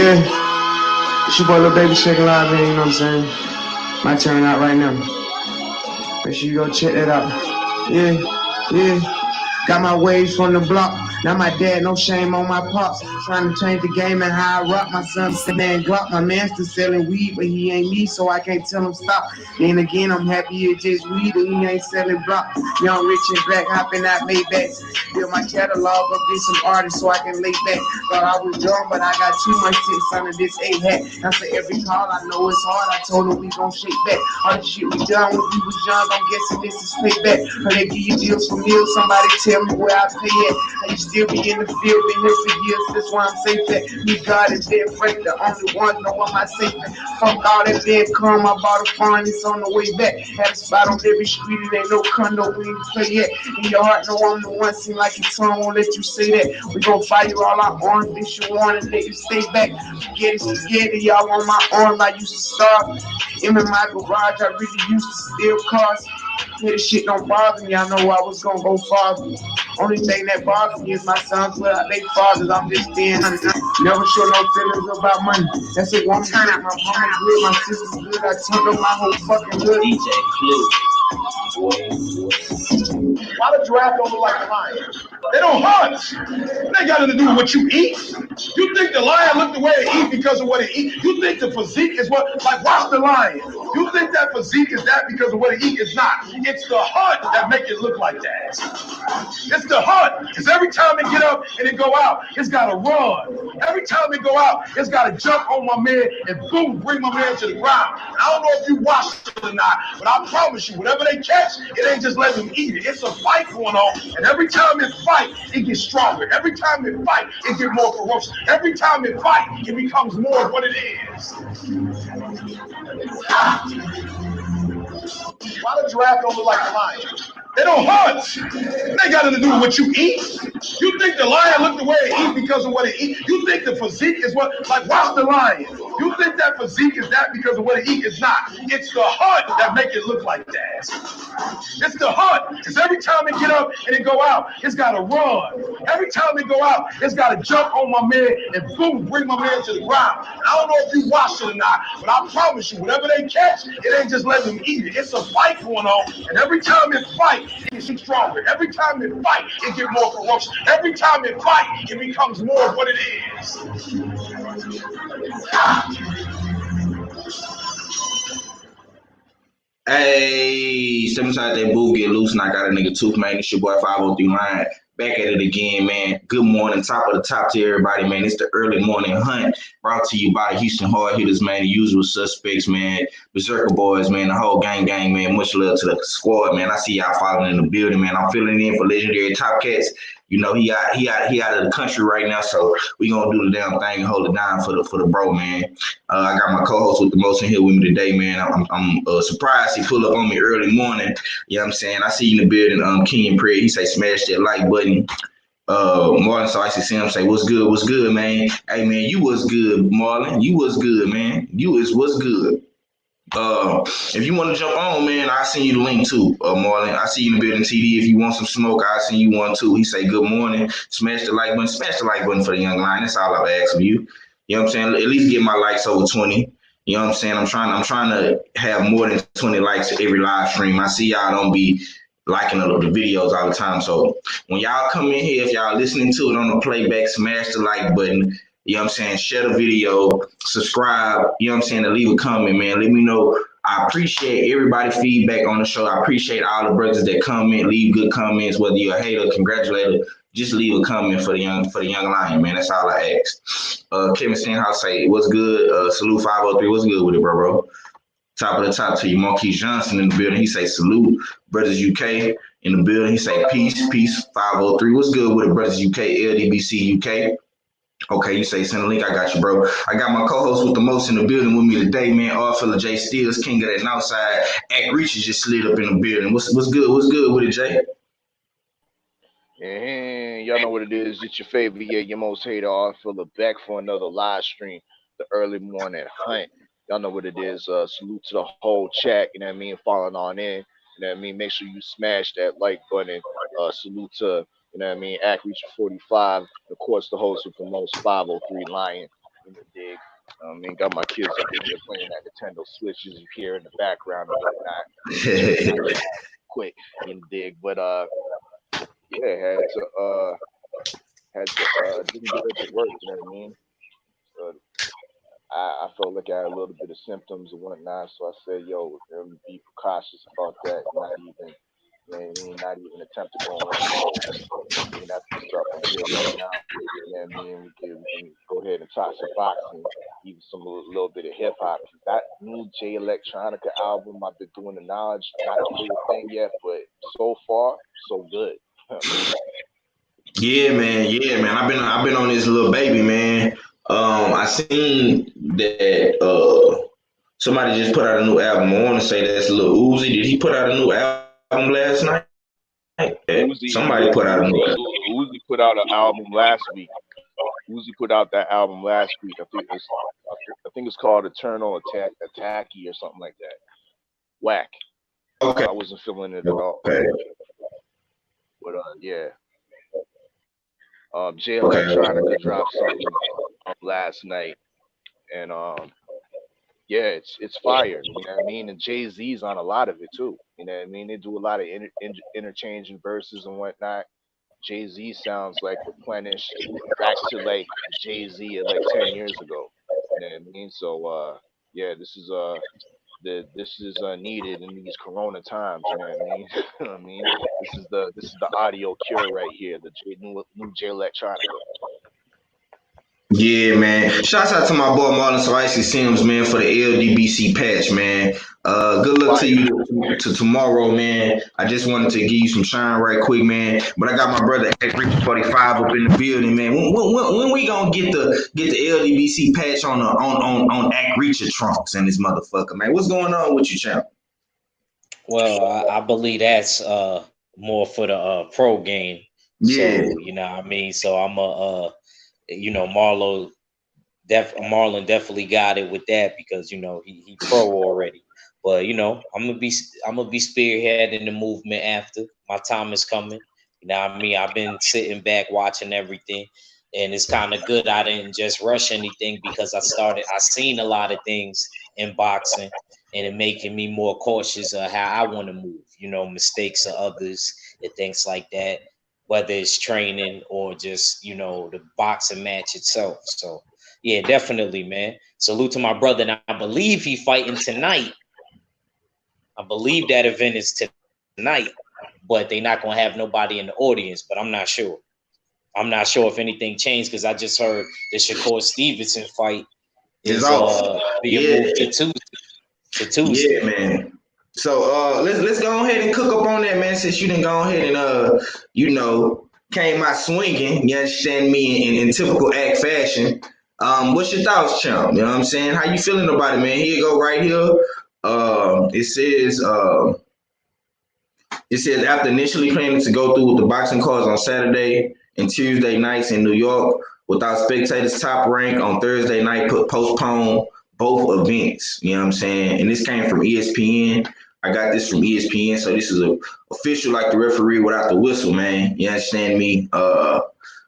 Yeah, it's your boy Lil Baby Shaking Live, man, you know what I'm saying? My turn out right now. Make sure you go check that out. Yeah. Got my waves from the block. Now my dad, no shame on my pops. Trying to change the game and how I rock. My son, man, Glock. My man still selling weed, but he ain't me, so I can't tell him stop. Then again, I'm happy it's just weed and he ain't selling blocks. Young, rich, and black, hopping out Maybachs. Build my catalog up, get some artists so I can lay back. Thought I was young, but I got too much sense under this A-hat. After every call, I know it's hard. I told him we gon' shake back. All the shit we done when we was young, I'm guessing this is payback. Heard they give you deals for meals, somebody tell me where I pay at. I used to still be in the field, been here for years, that's why I'm safe at. Me, God, and dead break, the only one know I'm my safe at. Fuck all that dead come, I bought a farm, it's on the way back. Had a spot on every street, it ain't no condo, we ain't play yet. In your heart, no, I'm the one, seem like your tongue won't let you say that. We gon' fire all our arms, this you want, and let you stay back. Forget it, spaghetti, y'all on my arms, I used to starve. In my garage, I really used to steal cars. Yeah, this shit don't bother me, I know I was gonna go farther. Only thing that bothers me is my sons without their fathers. I'm just being honest. Never show no feelings about money. That's it, one time. My mama good, my sister's good. I turned up my whole fucking hood. DJ Clue. Why the giraffe don't look like a lion? They don't hunt. It ain't got nothing to do with what you eat. You think the lion look the way it eat because of what it eat? You think the physique is what, like, watch the lion. You think that physique is that because of what it eat? It's not. It's the hunt that make it look like that. It's the hunt. Because every time it get up and it go out, it's got to run. Every time it go out, it's got to jump on my man and boom, bring my man to the ground. And I don't know if you watched it or not, but I promise you, whatever they catch, it ain't just letting them eat it. It's a fight going on. And every time it fight, it gets stronger. Every time it fight, it gets more ferocious. Every time it fight, it becomes more of what it is. Why the giraffe don't look like a lion? They don't hunt. It ain't got nothing to do with what you eat. You think the lion look the way it eat because of what it eat? You think the physique is what, like, watch the lion. You think that physique is that because of what it eat? It's not. It's the hunt that make it look like that. It's the hunt. Because every time it get up and it go out, it's got to run. Every time it go out, it's got to jump on my man and boom, bring my man to the ground. And I don't know if you watched it or not, but I promise you, whatever they catch, it ain't just letting them eat it. It's a fight going on. And every time it fight, it gets stronger. Every time it fight, it gets more ferocious. Every time it fight, it becomes more of what it is. Hey, sometimes that boo get loose and I got a nigga tooth, man. It's your boy 503 Line. Back at it again, man. Good morning, top of the top to everybody, man. It's the early morning hunt brought to you by the Houston Hardhitters, man. The usual suspects, man. Berserker boys, man. The whole gang, man. Much love to the squad, man. I see y'all following in the building, man. I'm filling in for legendary Top Cats. You know, he out of the country right now, so we gonna do the damn thing and hold it down for the bro, man. I got my co-host with the most in here with me today, man. I'm surprised he pulled up on me early morning. You know what I'm saying? I see you in the building, King Prayer. He say smash that like button. Marlon, so I see him say, what's good, man? Hey, man, you was good, Marlon. You was good, man. You is what's good. If you want to jump on, man, I'll send you the link too, Marlon. I see you in the building, TD. If you want some smoke, I'll send you one too. He say, good morning. Smash the like button for the young line. That's all I've asked of you. You know what I'm saying? At least get my likes over 20. You know what I'm saying? I'm trying to have more than 20 likes every live stream. I see y'all don't be liking the videos all the time. So when y'all come in here, if y'all listening to it on the playback, smash the like button. You know what I'm saying? Share the video, subscribe, you know what I'm saying, and leave a comment, man. Let me know. I appreciate everybody's feedback on the show. I appreciate all the brothers that comment, leave good comments, whether you're a hater, congratulator, just leave a comment for the young lion, man. That's all I ask. Kevin Stenhouse say, what's good? Salute 503, what's good with it, bro? Top of the top to you. Marquise Johnson in the building. He say salute. Brothers UK in the building. He say peace. 503. What's good with it, Brothers UK? LDBC UK. Okay, you say send a link. I got you, bro. I got my co-host with the most in the building with me today, man. Fella J Steels, king of that outside. Act Reaches just slid up in the building. What's good? What's good with it, Jay? And y'all know what it is. It's your favorite, your most hater, Fella, back for another live stream. The early morning hunt. Y'all know what it is. Salute to the whole chat. You know what I mean? Following on in. You know what I mean? Make sure you smash that like button. Salute to, you know what I mean, Act Reach 45. Of course, the host with the most 503 Lion in the dig. I mean, got my kids up in here playing that Nintendo Switch as you hear in the background and whatnot. Quick, you dig? But yeah, didn't get up to work. You know what I mean? So I felt like I had a little bit of symptoms and whatnot, so I said, "Yo, be precautious about that. Not even, you know what I mean? Not even attempt to go on one of those." I mean, that's what's up. I'm here right now. You know what I mean? We can go ahead and talk some boxing, even some little bit of hip hop. That new J Electronica album, I've been doing the knowledge, not the whole thing yet, but so far, so good. Yeah, man. Yeah, man. I've been on this little baby, man. I seen that somebody just put out a new album. I want to say that's Lil Uzi. Did he put out a new album last night? Somebody put out a new album. Uzi put out an album last week. Uzi put out that album last week. I think it's called Eternal Attacky or something like that. Whack. Okay. I wasn't feeling it at all. Okay. But yeah. J Electronica dropped something last night, and yeah, it's fire. You know what I mean? And Jay-Z's on a lot of it too. You know what I mean? They do a lot of interchanging verses and whatnot. Jay-Z sounds like replenished back to like Jay-Z of like 10 years ago. You know what I mean? So yeah, this is needed in these Corona times. You know what I mean? I mean, this is the audio cure right here. The new J Electronica. Yeah, man. Shouts out to my boy Marlon Spicy Sims, man, for the LDBC patch, man. Good luck to you to tomorrow, man. I just wanted to give you some shine right quick, man. But I got my brother Act Richard 45 up in the building, man. When we gonna get the LDBC patch on Act Richard Trunks and this motherfucker, man? What's going on with you, champ? Well, I believe that's more for the pro game. Yeah. So, you know what I mean? So I'm Marlon definitely got it with that because he pro already. But I'm gonna be spearheading the movement after my time is coming. You know what I mean? I've been sitting back watching everything, and it's kind of good I didn't just rush anything because I seen a lot of things in boxing, and it making me more cautious of how I want to move. Mistakes of others and things like that, whether it's training or just, the boxing match itself. So, yeah, definitely, man. Salute to my brother. And I believe he fighting tonight. I believe that event is tonight, but they're not going to have nobody in the audience, but I'm not sure. I'm not sure if anything changed because I just heard the Shakur Stevenson fight is being moved to Tuesday. Yeah, man. So let's go ahead and cook up on that, man. Since you didn't go ahead and came out swinging, you understand me in typical Act fashion. What's your thoughts, champ? You know what I'm saying? How you feeling about it, man? Here you go, right here. It says after initially planning to go through with the boxing cards on Saturday and Tuesday nights in New York without spectators, Top Rank on Thursday night postpone both events. You know what I'm saying? And this came from ESPN. I got this from ESPN, so this is official like the referee without the whistle, man. You understand me?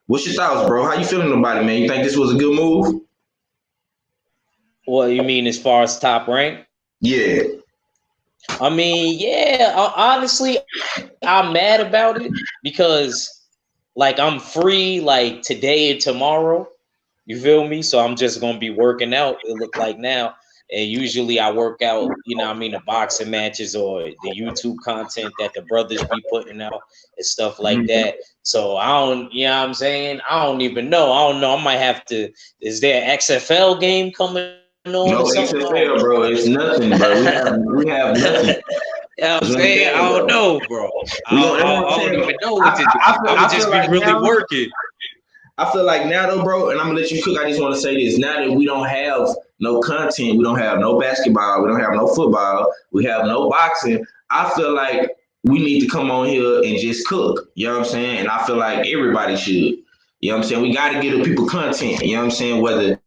What's your thoughts, bro? How you feeling about it, man? You think this was a good move? What you mean as far as Top Rank? Yeah. I mean, yeah, honestly, I'm mad about it because like I'm free like today and tomorrow. You feel me? So I'm just gonna be working out, it look like now. And usually I work out, the boxing matches or the YouTube content that the brothers be putting out and stuff like that. So I don't, you know what I'm saying? I don't even know. I don't know. I might have to, is there an XFL game coming on? No XFL, bro. It's nothing, bro. We have nothing. You know what I'm saying? I don't know, bro. I don't even know what to do. I would just be like really working. I feel like now, though, bro, and I'm going to let you cook. I just want to say this. Now that we don't have no content, we don't have no basketball, we don't have no football, we have no boxing, I feel like we need to come on here and just cook. You know what I'm saying? And I feel like everybody should. You know what I'm saying? We got to get the people content. You know what I'm saying? Whether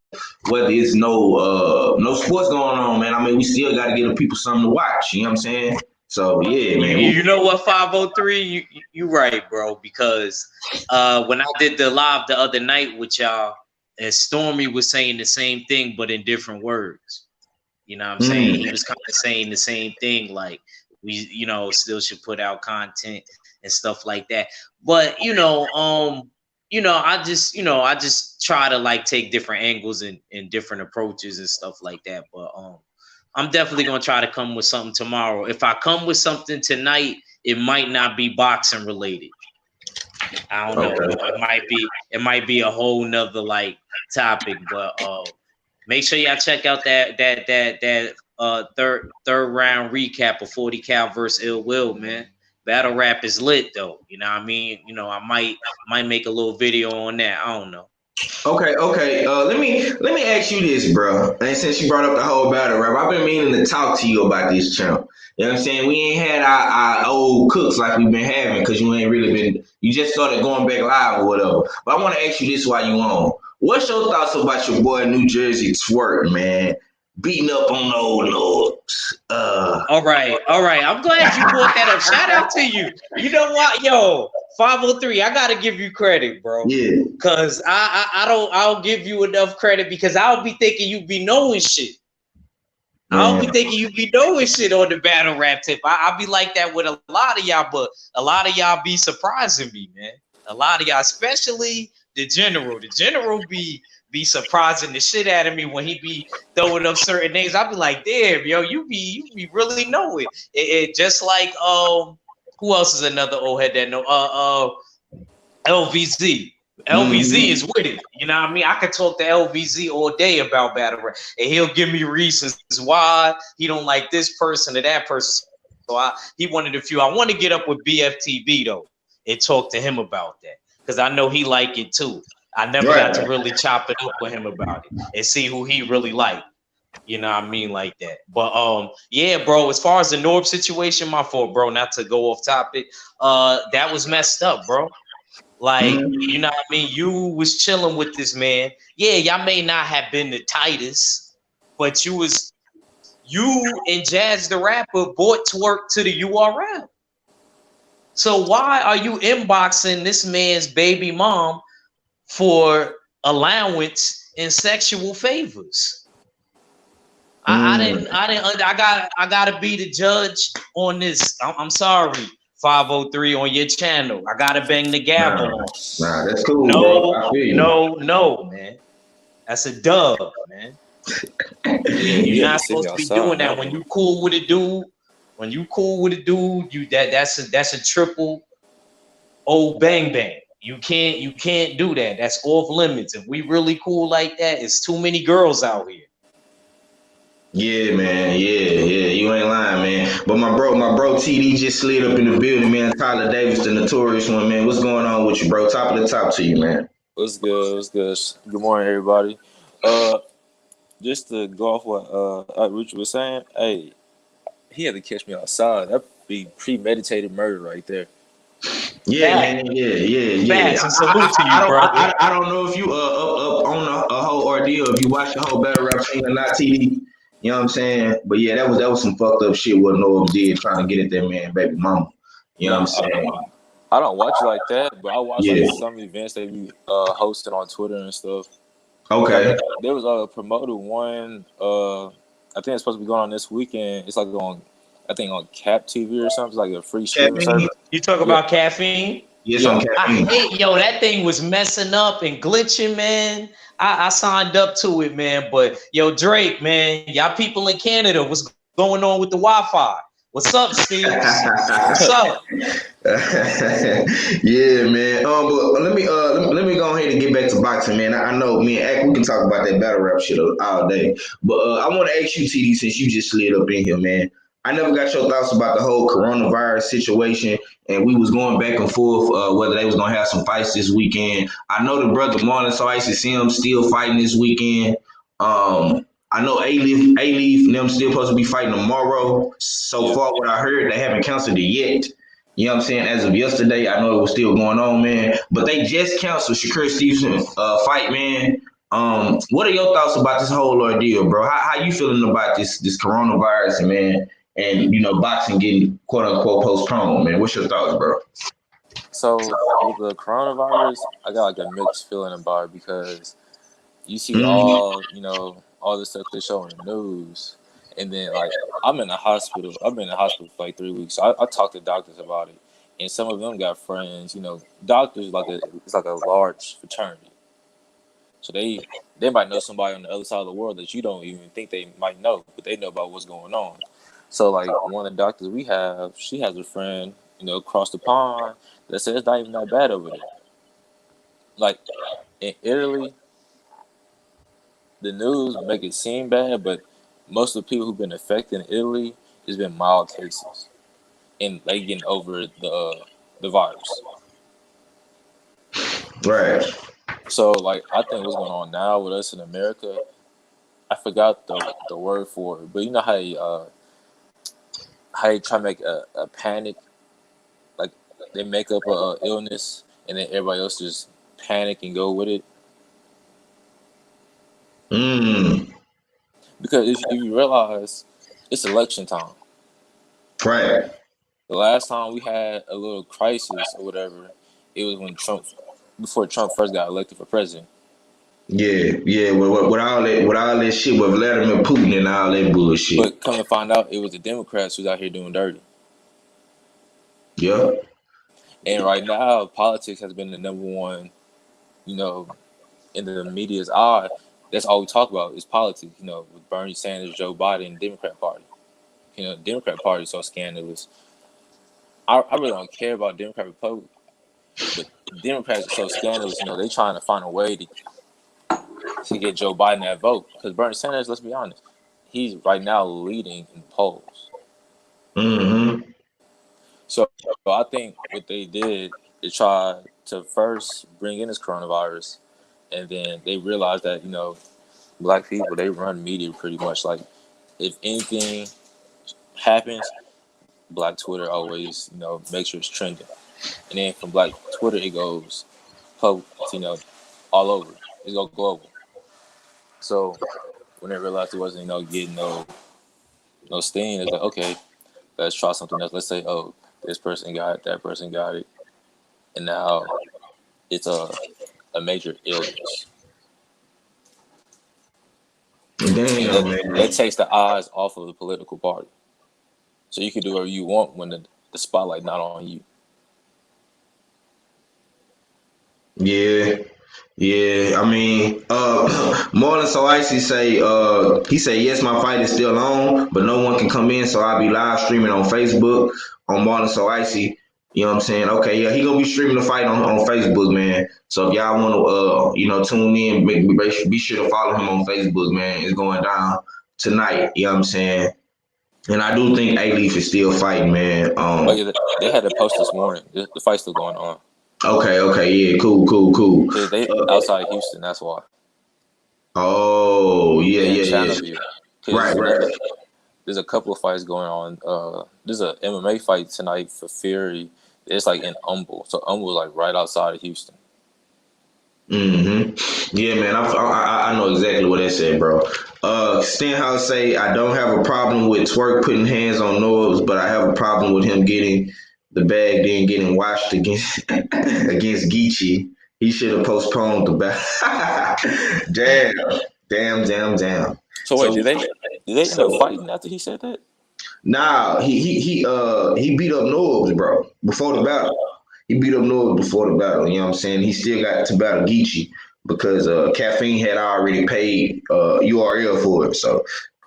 it's no sports going on, man. I mean, we still got to give the people something to watch. You know what I'm saying? So, yeah, man. You know what, 503? You right, bro, because when I did the live the other night with y'all, as Stormy was saying the same thing, but in different words. You know what I'm saying? He was kind of saying the same thing, like we, still should put out content and stuff like that. But I just try to like take different angles and different approaches and stuff like that. But I'm definitely gonna try to come with something tomorrow. If I come with something tonight, it might not be boxing related. I don't know. It might be a whole nother like topic, but make sure y'all check out that third round recap of 40 Cal versus Ill Will, man. Battle rap is lit though. You know what I mean? I might make a little video on that. I don't know. Okay. Let me ask you this, bro. And since you brought up the whole battle rap, I've been meaning to talk to you about this, champ. You know what I'm saying? We ain't had our old cooks like we've been having because you ain't really been. You just started going back live or whatever. But I want to ask you this while you on. What's your thoughts about your boy New Jersey Twerk, man? Beating up on the old lords. All right. I'm glad you brought that up. Shout out to you. You know what, yo, 503. I gotta give you credit, bro. Yeah. Cause I'll give you enough credit because I'll be thinking you be knowing shit. I'll be thinking you be knowing shit on the battle rap tip. I'll be like that with a lot of y'all, but a lot of y'all be surprising me, man. A lot of y'all, especially the general. The general be surprising the shit out of me when he be throwing up certain names. I'll be like, damn, yo, you be really know it. It just like who else is another old head that know? LVZ. LVZ is with it. You know what I mean? I could talk to LVZ all day about battle rap, and he'll give me reasons why he don't like this person or that person. So he wanted a few. I want to get up with BFTB though and talk to him about that because I know he like it too. I never got to really chop it up with him about it and see who he really liked. You know what I mean? Like that. But yeah, bro, as far as the Norb situation, my fault, bro, not to go off topic. That was messed up, bro. Like, you know what I mean? You was chilling with this man. Yeah, y'all may not have been the tightest, but you and Jazz the rapper brought Twerk to the URL. So why are you inboxing this man's baby mom for allowance and sexual favors? I gotta be the judge on this. I'm sorry, 503 on your channel. I gotta bang the gavel on. Nah, that's cool, bro. No, man. That's a dub, man. You're not supposed to be doing that. When you cool with a dude, that's a triple old bang bang. You can't do that. That's off limits. If we really cool like that, it's too many girls out here. Yeah, man. Yeah. You ain't lying, man. But my bro TD just slid up in the building, man. Tyler Davis, the notorious one, man. What's going on with you, bro? Top of the top to you, man. What's good? Good morning, everybody. Just to go off what Richard was saying, hey, he had to catch me outside. That'd be premeditated murder right there. Yeah, man. Yeah. Facts, and salute to you, bro. I don't know if you up on a whole ordeal, if you watch the whole battle rap scene or not, TD. You know what I'm saying? But yeah, that was some fucked up shit what Noah did trying to get at that man, baby mama. You know what I'm saying? I don't watch it like that, but I watch like some events they be hosting on Twitter and stuff. Okay. Like, there was a promoted one. I think it's supposed to be going on this weekend. It's like on Cap TV or something. It's like a free streaming service. You talk about caffeine? Yes, on caffeine. I hate, that thing was messing up and glitching, man. I signed up to it, man. But yo, Drake, man, y'all people in Canada, what's going on with the Wi-Fi? What's up, Steve? What's up? Yeah, man. But let me go ahead and get back to boxing, man. I know me and Ak, we can talk about that battle rap shit all day. But I want to ask you, TD, since you just slid up in here, man. I never got your thoughts about the whole coronavirus situation, and we was going back and forth whether they was gonna have some fights this weekend. I know the brother Marlon, so I used to see him still fighting this weekend. I know A-Leaf and them still supposed to be fighting tomorrow. So far, what I heard, they haven't canceled it yet. You know what I'm saying? As of yesterday, I know it was still going on, man. But they just canceled Shakur Stevenson fight, man. What are your thoughts about this whole ordeal, bro? How you feeling about this coronavirus, man? And, boxing getting quote-unquote postponed, man. What's your thoughts, bro? So with the coronavirus, I got like a mixed feeling about it because You see all all the stuff they show on the news, and then like I'm in the hospital. I've been in the hospital for like 3 weeks. So I talked to doctors about it, and some of them got friends. Doctors it's like a large fraternity, so they might know somebody on the other side of the world that you don't even think they might know, but they know about what's going on. So like one of the doctors we have, she has a friend across the pond that says it's not even that bad over there. Like in Italy, the news make it seem bad, but most of the people who've been affected in Italy has been mild cases, and they getting over the virus. Right. So like I think what's going on now with us in America, I forgot the word for it, but you know how you try to make a panic, like they make up a illness and then everybody else just panic and go with it. Mm. Because if you realize it's election time. Right. The last time we had a little crisis or whatever, it was when before Trump first got elected for president. Yeah, yeah. With all that shit with Vladimir Putin and all that bullshit. But come to find out, it was the Democrats who's out here doing dirty. Yeah. And right now, politics has been the number one, you know, in the media's eye. That's all we talk about is politics. With Bernie Sanders, Joe Biden, and the Democrat Party. The Democrat Party is so scandalous. I really don't care about Democrat Republic, but Democrats are so scandalous. They trying to find a way to get Joe Biden that vote. Because Bernie Sanders, let's be honest, he's right now leading in polls. Mm-hmm. So I think what they did is try to first bring in this coronavirus, and then they realized that black people, they run media pretty much. Like if anything happens, Black Twitter always makes sure it's trending, and then from Black Twitter it goes all over. It's go global. So when they realized it wasn't getting no steam, it's like, okay, let's try something else. Let's say, oh, this person got it, that person got it, and now it's a major illness, and Damn, that man. takes the eyes off of the political party. So you can do whatever you want when the spotlight not on you. Yeah. Yeah, I mean, Marlon So Icy say, he said, yes, my fight is still on, but no one can come in, so I'll be live streaming on Facebook on Marlon So Icy. You know what I'm saying? Okay, yeah, he gonna be streaming the fight on Facebook, man. So if y'all want to, tune in, be sure to follow him on Facebook, man. It's going down tonight. You know what I'm saying? And I do think A-Leaf is still fighting, man. Oh yeah, they had a post this morning. The fight's still going on Okay, yeah, cool. because they Uh, outside Houston. That's why oh, they in yeah. Channelview. Because Right. there's a couple of fights going on. There's a MMA fight tonight for Fury. It's like in Humble, so Humble is like right outside of Houston. Yeah, man, I know exactly what that said, bro. Stenhouse say I don't have a problem with Twerk putting hands on Norbs, but I have a problem with him getting the bag, then getting washed against against Geechee. He should have postponed the bag. Damn. So wait, So did they end up so fighting after he said that? nah, he beat up Norbs, bro, before the battle. He beat up Norbs before the battle. You know what I'm saying? He still got to battle Geechee because Caffeine had already paid URL for it, so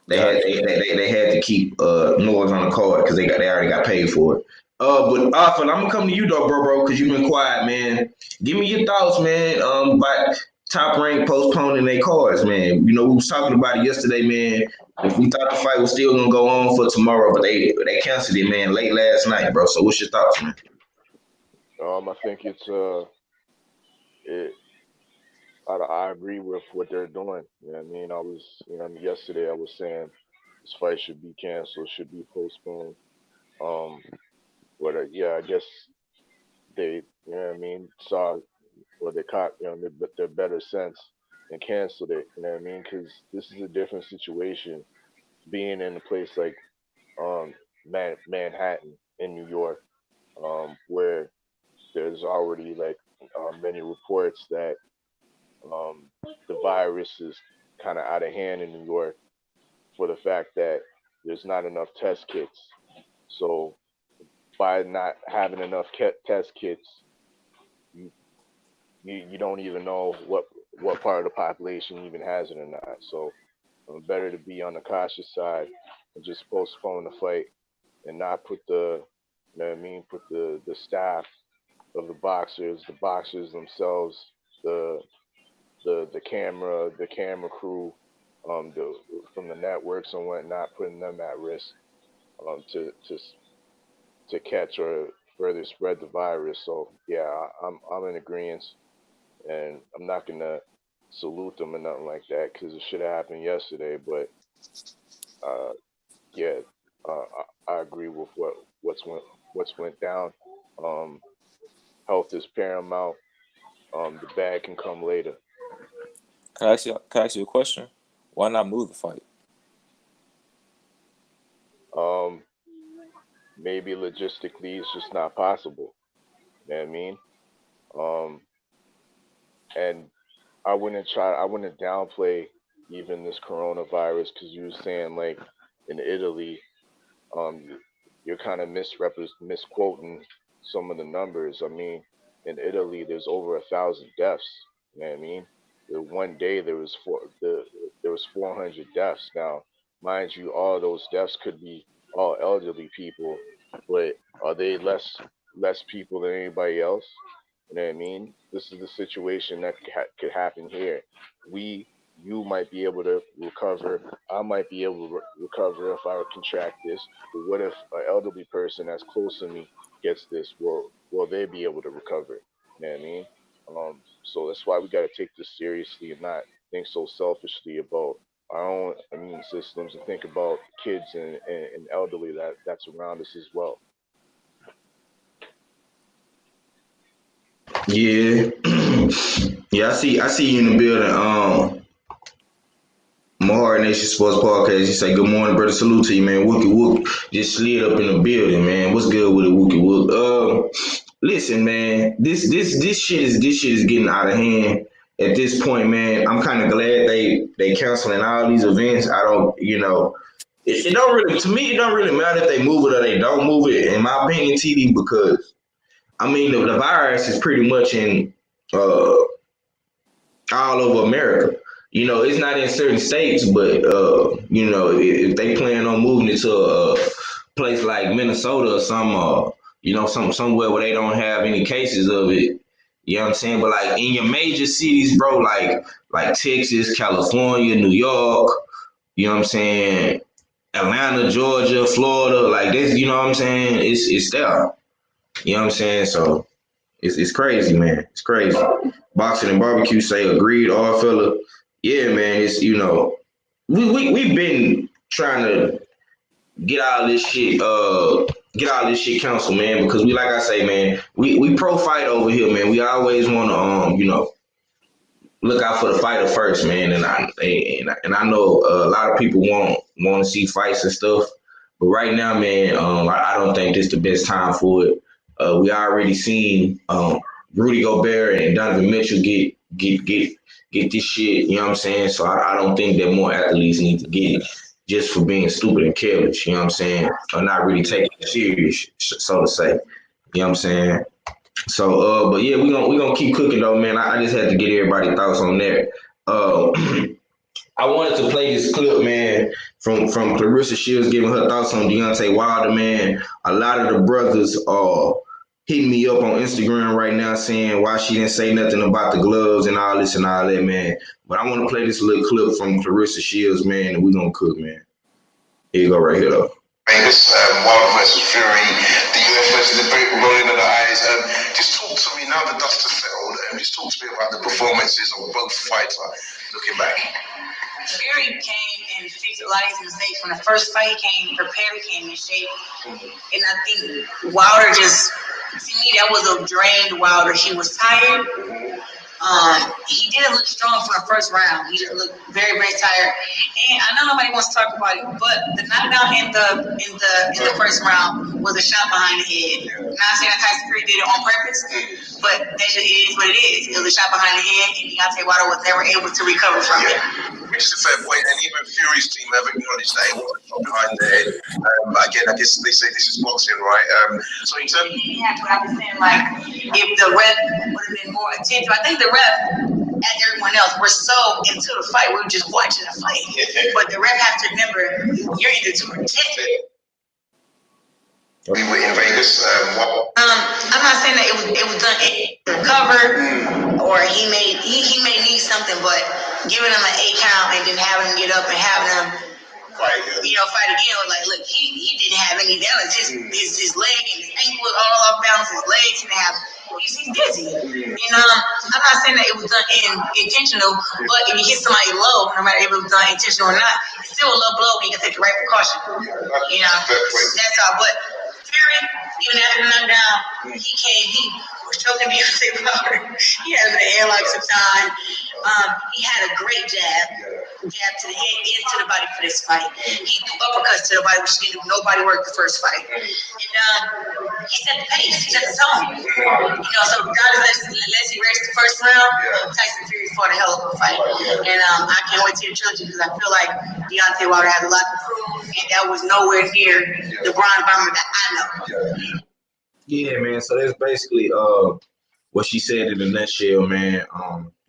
Gotcha. they had to keep Norbs on the card because they already got paid for it. But Arthur, I'm gonna come to you though, bro, because you've been quiet, man. Give me your thoughts, man. About Top Rank postponing their cards, man. We was talking about it yesterday, man. If we thought the fight was still gonna go on for tomorrow, but they canceled it, man, late last night, bro. So what's your thoughts, man? I think it. I agree with what they're doing. You know what I mean? Yesterday I was saying this fight should be canceled, should be postponed. Um, but yeah, I guess they, you know what I mean, saw or they caught, their better sense and canceled it. You know what I mean? Because this is a different situation. Being in a place like um Manhattan in New York, where there's already like many reports that The virus is kind of out of hand in New York for the fact that there's not enough test kits. So by not having enough test kits, you don't even know what part of the population even has it or not. So better to be on the cautious side and just postpone the fight and not put the, you know what I mean, put the staff of the boxers themselves, the camera crew, from the networks and whatnot, putting them at risk, to catch or further spread the virus. So yeah, I'm in agreement, and I'm not gonna salute them or nothing like that because it should have happened yesterday. But uh, yeah, I agree with what's went down. Um, Health is paramount. The bag can come later. Can I ask you a question? Why not move the fight? Maybe logistically it's just not possible. You know what I mean? Um, and I wouldn't downplay even this coronavirus because you were saying like in Italy, um, you're kind of misquoting some of the numbers. I mean, in Italy, there's over 1,000 deaths. You know what I mean? The one day there was 400 deaths. Now, mind you, all those deaths could be all elderly people, but are they less people than anybody else? You know what I mean? This is the situation that could happen here. You might be able to recover. I might be able to recover if I contract this. But what if an elderly person that's close to me gets this? Will they be able to recover? You know what I mean? So that's why we got to take this seriously and not think so selfishly about our own immune systems and think about kids and elderly that's around us as well. Yeah, yeah. I see you in the building. My Hard Nation Sports Podcast. You say good morning, brother. Salute to you, man. Wookie Wook just slid up in the building, man. What's good with it, Wookie Wook? Listen, man. This shit is getting out of hand at this point, man. I'm kind of glad they canceling all these events. I don't, it don't really, to me, it don't really matter if they move it or they don't move it. In my opinion, TD, because I mean the virus is pretty much in uh all over America. It's not in certain states, but if they plan on moving it to a place like Minnesota or somewhere where they don't have any cases of it, you know what I'm saying? But like in your major cities, bro, like Texas, California, New York, you know what I'm saying? Atlanta, Georgia, Florida, like this, you know what I'm saying? It's there. You know what I'm saying? So it's crazy, man. It's crazy. Boxing and barbecue say agreed, all fella. Yeah, man. It's we've been trying to get all this shit canceled, man. Because we, like I say, man, we pro fight over here, man. We always want to look out for the fighter first, man. And I know a lot of people want to see fights and stuff, but right now, man, I don't think this is the best time for it. We already seen Rudy Gobert and Donovan Mitchell get this shit. You know what I'm saying? So I don't think that more athletes need to get it just for being stupid and careless. You know what I'm saying? Or not really taking it serious, so to say. You know what I'm saying? So, but yeah, we gonna keep cooking though, man. I just had to get everybody's thoughts on that. Uh, I wanted to play this clip, man, from Clarissa Shields giving her thoughts on Deontay Wilder, man. A lot of the brothers are hitting me up on Instagram right now saying why she didn't say nothing about the gloves and all this and all that, man. But I want to play this little clip from Clarissa Shields, man, and we gonna cook, man. Here you go, right here, though. Vegas, Wilder versus Fury, the US versus the Brit rolling of the eyes. Just talk to me now the dust has settled. Just talk to me about the performances of both fighters looking back. Fury came and fixed a lot of his mistakes. When the first fight came, prepared, came in shape. And I think Wilder just, to me, that was a drained Wilder. He was tired. He didn't look strong for the first round. He looked very, very tired. And I know nobody wants to talk about it, but the knockdown in the first round was a shot behind the head. I'm not saying that Tyson Fury did it on purpose, but that just is what it is. It was a shot behind the head, and Deontay Wilder was never able to recover from it. Which is a fair point, and even Fury's team have acknowledged that it was a shot behind the head. But again, I guess they say this is boxing, right? So in terms, You have to understand, like, if the ref would have been more attentive, I think the ref and everyone else were so into the fight, we were just watching the fight. But the ref has to remember, you're in there to protect it. we were in Vegas. I'm not saying that it was done to recover, or he may need something, but giving him an 8 count and then having him get up and having him fight again. Was like, look, he didn't have any damage. His leg and his ankle was all off balance. His legs didn't have. He's dizzy. And I'm not saying that it was done intentional, but if you hit somebody low, no matter if it was done intentional or not, it's still a low blow when you can take the right precaution. That's all. But Fury, even after the knockdown, he was choking Deontay Wilder. He had an airlock sometime. He had a great jab to the head and to the body for this fight. He threw uppercuts to the body, which didn't do nobody work the first fight. And he set the pace, he set the tone. So regardless, unless he raced the first round, Tyson Fury fought a hell of a fight. And I can't wait to the trilogy because I feel like Deontay Wilder has a lot to prove, and that was nowhere near the Brian Bomber that I know. Yeah, man. So that's basically what she said in a nutshell, man.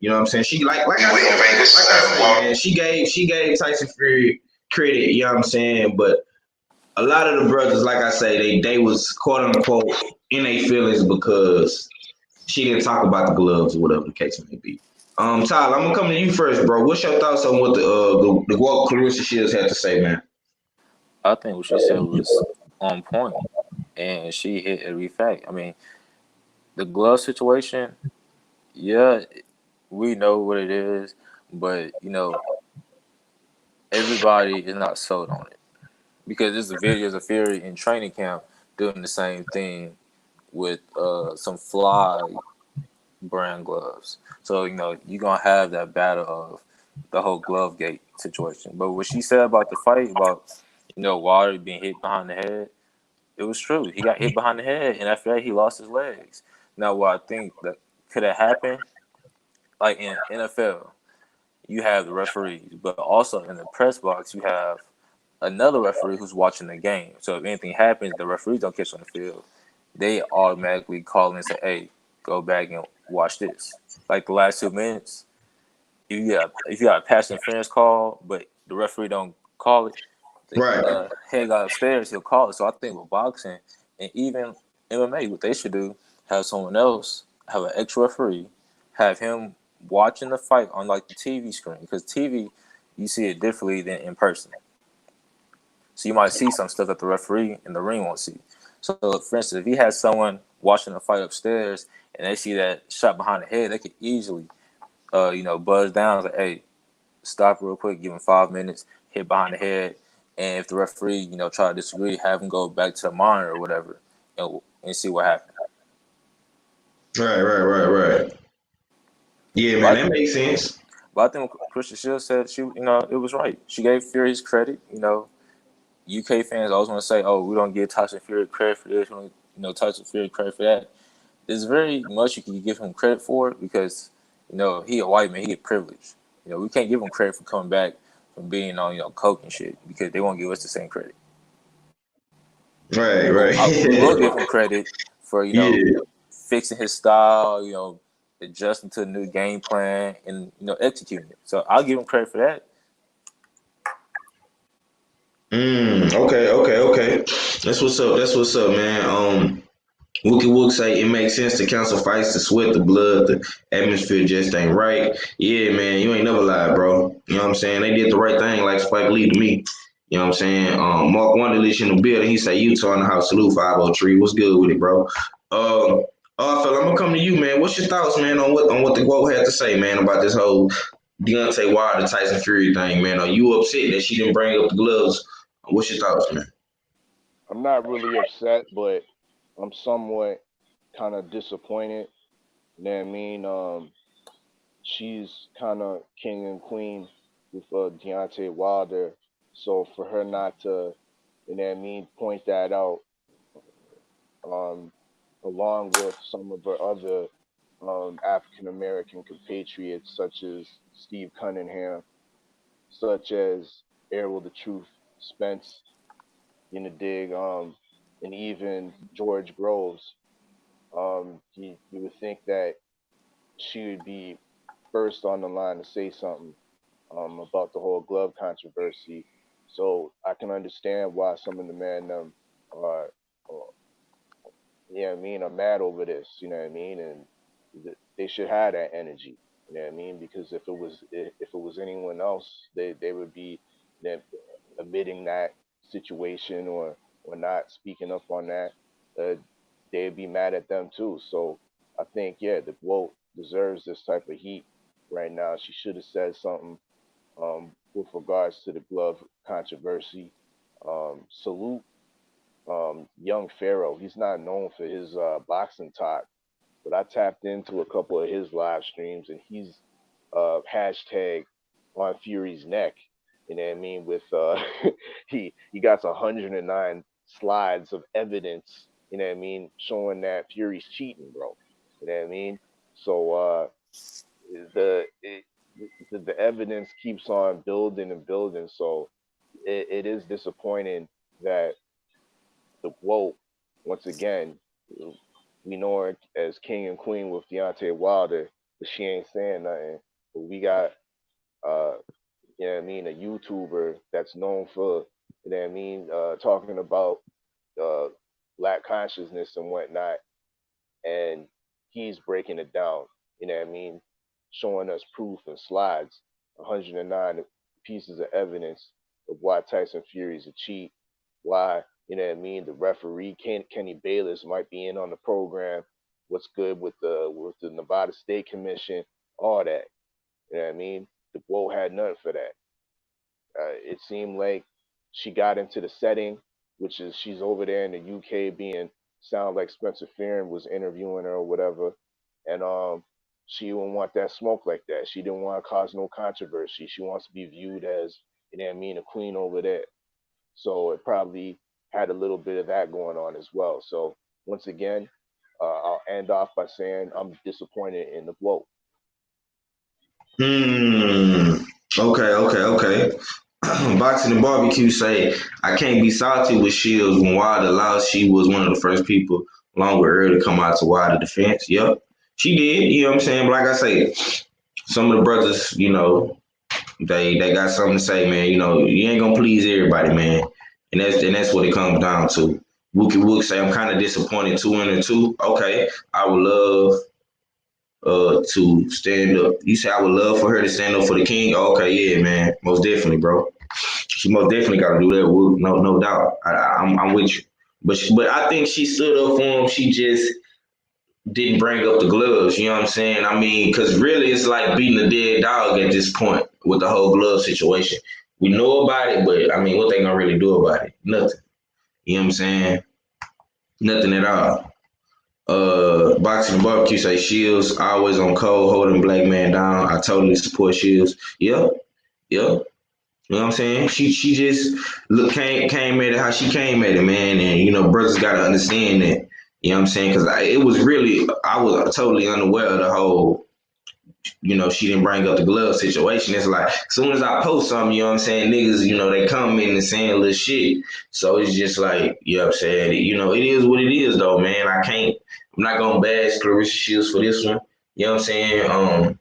You know what I'm saying? She like I said, man, she gave Tyson Fury credit, you know what I'm saying? But a lot of the brothers, like I say, they was quote unquote in their feelings because she didn't talk about the gloves or whatever the case may be. Tyler, I'm gonna come to you first, bro. What's your thoughts on what what Clarissa Shields had to say, man? I think what she said was on point, and she hit every fact. I mean, the glove situation, yeah, we know what it is, but everybody is not sold on it because there's videos of Fury in training camp doing the same thing with some Fly brand gloves. So you're gonna have that battle of the whole glove gate situation. But what she said about the fight, about Wilder being hit behind the head, it was true. He got hit behind the head, and after that, he lost his legs. Now, what I think that could have happened, like in NFL, you have the referees, but also in the press box, you have another referee who's watching the game. So if anything happens, the referees don't catch on the field. They automatically call and say, "Hey, go back and watch this." Like the last 2 minutes, if you got a pass interference call, but the referee don't call it, the head got upstairs, he'll call it. So I think with boxing and even MMA, what they should do, have someone else, have an extra referee, have him watching the fight on like the TV screen, because TV, you see it differently than in person. So you might see some stuff that the referee in the ring won't see. So for instance, if he has someone watching the fight upstairs and they see that shot behind the head, they could easily, buzz down, like, hey, stop real quick, give him 5 minutes, hit behind the head, and if the referee, try to disagree, have him go back to the monitor or whatever, and see what happened. Right. Yeah, man, that makes sense. But I think what Christian Shields said, it was right. She gave Fury his credit. UK fans always want to say, "Oh, we don't give Tyson Fury credit for this. We don't, Tyson Fury credit for that." There's very much you can give him credit for because, he a white man, he get privilege. We can't give him credit for coming back from being on, coke and shit because they won't give us the same credit. Right. We will give him credit for, fixing his style, adjusting to the new game plan and, executing it. So I'll give him credit for that. Okay. That's what's up, man. Wookie Wook say it makes sense to cancel fights to sweat the blood. The atmosphere just ain't right. Yeah, man, you ain't never lied, bro. You know what I'm saying? They did the right thing, like Spike Lee to me. You know what I'm saying? Mark Wonderlich in the building. He say Utah in the house. Salute 503. What's good with it, bro? Fella, I'm gonna come to you, man. What's your thoughts, man, on what the quote had to say, man, about this whole Deontay Wilder Tyson Fury thing, man? Are you upset that she didn't bring up the gloves? What's your thoughts, man? I'm not really upset, but I'm somewhat kind of disappointed. You know what I mean? she's kind of king and queen with Deontay Wilder. So for her not to, you know what I mean, point that out, um, along with some of her other African American compatriots, such as Steve Cunningham, such as Errol the Truth Spence, in the dig, and even George Groves. You would think that she would be first on the line to say something about the whole glove controversy. So I can understand why some of the men are, yeah, I mean, are mad over this. You know what I mean, and they should have that energy. You know what I mean, because if it was anyone else, they would be that admitting that situation or not speaking up on that. Uh, they'd be mad at them too. So I think yeah, the GOAT deserves this type of heat right now. She should have said something with regards to the glove controversy. Salute young Pharaoh. He's not known for his boxing talk, but I tapped into a couple of his live streams, and he's hashtag on Fury's neck. You know what I mean? With he got 109 slides of evidence. You know what I mean, showing that Fury's cheating, bro. You know what I mean? So the it, the evidence keeps on building and building. So it is disappointing that the quote, once again, we know her as king and queen with Deontay Wilder, but she ain't saying nothing. But we got, you know what I mean, a YouTuber that's known for, you know what I mean, talking about uh, black consciousness and whatnot, and he's breaking it down. You know what I mean, showing us proof and slides, 109 pieces of evidence of why Tyson Fury is a cheat, why, you know what I mean, the referee Kenny Bayless might be in on the program, what's good with the Nevada State Commission, all that. You know what I mean? The Glow had none for that. It seemed like she got into the setting, which is she's over there in the UK being sound like Spencer Fearon was interviewing her or whatever, and she didn't want that smoke like that. She didn't want to cause no controversy. She wants to be viewed as, you know what I mean, a queen over there. So it probably had a little bit of that going on as well. So once again, I'll end off by saying I'm disappointed in the blow. Okay. Boxing and barbecue say I can't be salty with Shields when Wilder lost. She was one of the first people, along with her, to come out to Wilder defense. Yep, she did. You know what I'm saying? But like I say, some of the brothers, they got something to say, man. You ain't gonna please everybody, man, and that's what it comes down to. Wookie Wook say I'm kind of disappointed 2-2. Okay, I would love to stand up. You say I would love for her to stand up for the king. Okay, yeah, man, most definitely, bro. She most definitely got to do that. No doubt. I'm with you. But I think she stood up for him. She just didn't bring up the gloves. You know what I'm saying? I mean, because really, it's like beating a dead dog at this point with the whole glove situation. We know about it, but I mean, what they gonna really do about it? Nothing. You know what I'm saying? Nothing at all. Boxing and barbecue say Shields always on code, holding black man down. I totally support Shields. Yep. You know what I'm saying? She just came at it how she came at it, man. And brothers gotta understand that. You know what I'm saying? Because I was totally unaware of the whole, she didn't bring up the glove situation. It's like, as soon as I post something, you know what I'm saying, niggas, they come in and saying little shit. So it's just like, you know what I'm saying? It is what it is, though, man. I'm not going to bash Clarissa Shields for this one. You know what I'm saying?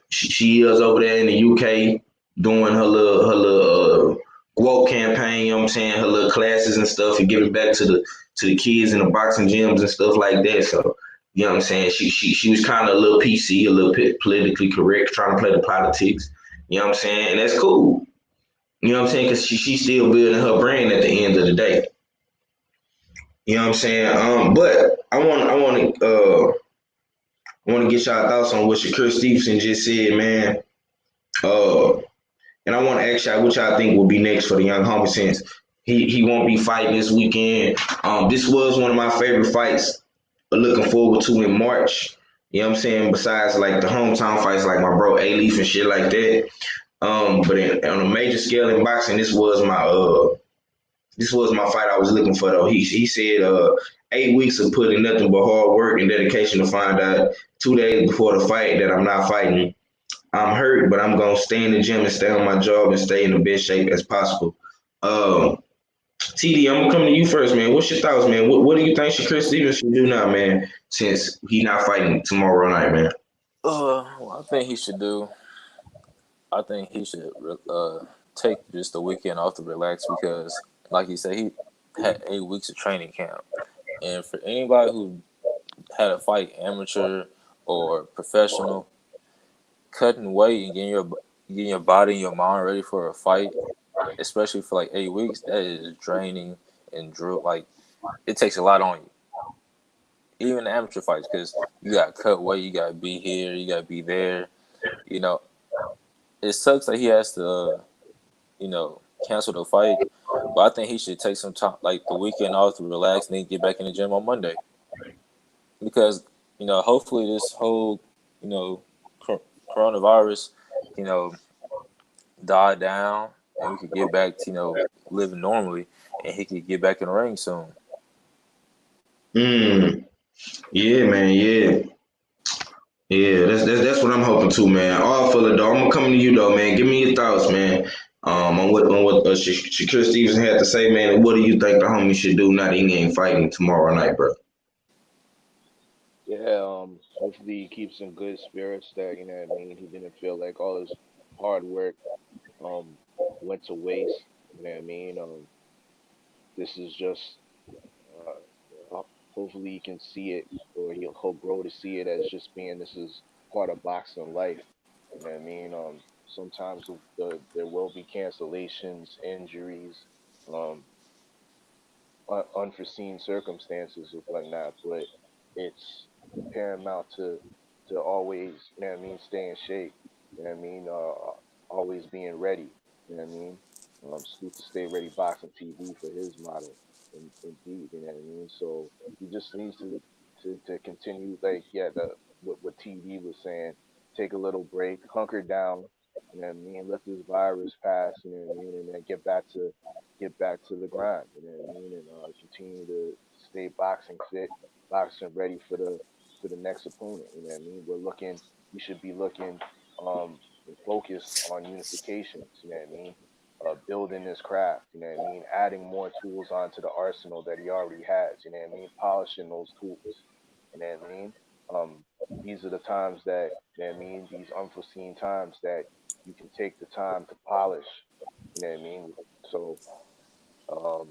She is over there in the UK doing her little woke campaign, you know what I'm saying, her little classes and stuff, and giving back to the kids in the boxing gyms and stuff like that. So, you know what I'm saying, she was kind of a little PC, a little bit politically correct, trying to play the politics. You know what I'm saying? And that's cool. You know what I'm saying? Because she's still building her brand at the end of the day. You know what I'm saying? But I want to get y'all thoughts on what Shakur Stevenson just said, man. And I want to ask y'all what y'all think will be next for the young homie, since he won't be fighting this weekend. This was one of my favorite fights. Looking forward to in March. You know what I'm saying? Besides like the hometown fights, like my bro A Leaf and shit like that. But on a major scale in boxing, this was my fight I was looking for though. He said 8 weeks of putting nothing but hard work and dedication to find out 2 days before the fight that I'm not fighting. I'm hurt, but I'm gonna stay in the gym and stay on my job and stay in the best shape as possible. TD, I'm gonna come to you first, man. What's your thoughts, man? What do you think Shakur Stevens should do now, man? Since he not fighting tomorrow night, man. What I think he should do, I think he should take just the weekend off to relax because, like he said, he had 8 weeks of training camp. And for anybody who had a fight, amateur or professional, cutting weight and getting your body and your mind ready for a fight, especially for like 8 weeks, that is draining and like it takes a lot on you. Even the amateur fights, because you got to cut weight, you got to be here, you got to be there. You know, it sucks that he has to, cancel the fight. But I think he should take some time, like the weekend off to relax and then get back in the gym on Monday. Because, hopefully this whole, you know, coronavirus, you know, die down and we could get back to, living normally and he could get back in the ring soon. Yeah, man. Yeah. Yeah, that's what I'm hoping too, man. All full of though. I'm gonna come to you though, man. Give me your thoughts, man. On what Shakur Stevenson had to say, man. And what do you think the homie should do now that he ain't fighting tomorrow night, bro? Yeah, hopefully he keeps in good spirits that, what I mean, he didn't feel like all his hard work um went to waste. You know what I mean? This is just hopefully he can see it, or he'll grow to see it as just being this is part of boxing life. You know what I mean? Sometimes there will be cancellations, injuries, um, unforeseen circumstances or whatnot, but it's paramount to always, stay in shape. You know what I mean? Always being ready. You know what I mean? Salute to Stay Ready Boxing TV for his motto. Indeed, you know what I mean? So he just needs to continue, like, yeah, what TV was saying, take a little break, hunker down, you know what I mean? Let this virus pass, you know what I mean? And then get back to the grind, you know what I mean? And continue to stay boxing fit, boxing ready for the next opponent. You know what I mean? We should be looking and focused on unifications. You know what I mean? Building this craft. You know what I mean? Adding more tools onto the arsenal that he already has. You know what I mean? Polishing those tools. You know what I mean? Um, these are the times that, you know what I mean? These unforeseen times that you can take the time to polish. You know what I mean? So, um,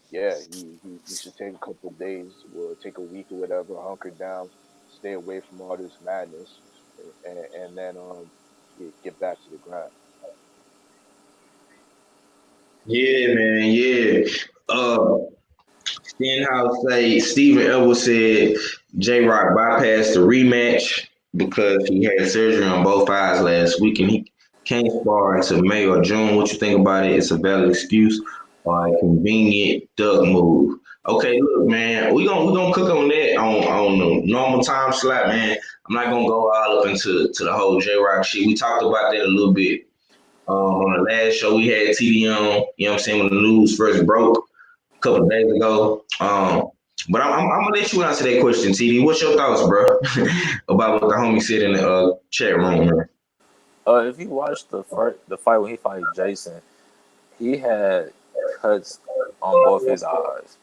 yeah, he should take a couple of days or take a week or whatever, hunker down, stay away from all this madness, and then get back to the grind. Yeah, man. Yeah. Uh, Stenhouse say Stephen Edwards said J Rock bypassed the rematch because he had surgery on both eyes last week and he can't spar until May or June. What you think about it? It's a valid excuse or a convenient duck move. Okay, look, man, we gonna cook on that on the normal time slot, man. I'm not gonna go all up into the whole J Rock shit. We talked about that a little bit on the last show we had TD on. You know what I'm saying, when the news first broke a couple of days ago. But I'm gonna let you answer that question, TD. What's your thoughts, bro, about what the homie said in the chat room, man? If you watch the fight when he fought Jason, he had cuts on both his eyes.